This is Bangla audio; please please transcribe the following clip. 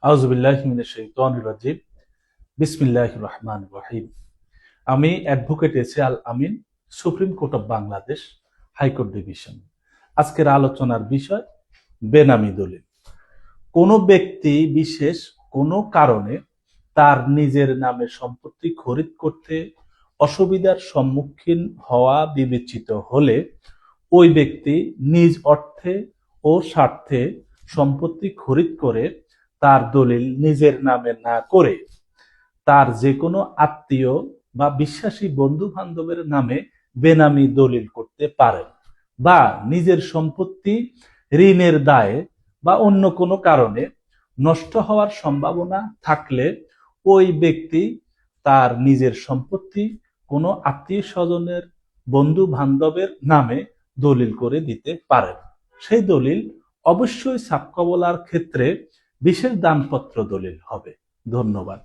আউযুবিল্লাহি মিনাশ শাইতানির রাজিম। বিসমিল্লাহির রহমানির রহিম। আমি advocate S Al Amin, supreme court of Bangladesh, high court division. আজকের আলোচনার বিষয় বেনামি দলিল। কোনো ব্যক্তি বিশেষ কোনো কারণে তার নিজের নামে সম্পত্তি খরিদ করতে অসুবিধার সম্মুখীন হওয়া বিবেচিত হলে ওই ব্যক্তি নিজ অর্থে ও স্বার্থে সম্পত্তি খরিদ করে তার দলিল নিজের নামে না করে তার যে কোনো আত্মীয় বা বিশ্বাসী বন্ধু বান্ধবের নামে বেনামি দলিল করতে পারেন, বা নিজের সম্পত্তি ঋণের দায়ে বা অন্য কোনো কারণে নষ্ট হওয়ার সম্ভাবনা থাকলে ওই ব্যক্তি তার নিজের সম্পত্তি কোনো আত্মীয় স্বজনের বন্ধু বান্ধবের নামে দলিল করে দিতে পারেন। সেই দলিল অবশ্যই সাবকবলার ক্ষেত্রে বিশেষ দানপত্র দলিল হবে। ধন্যবাদ।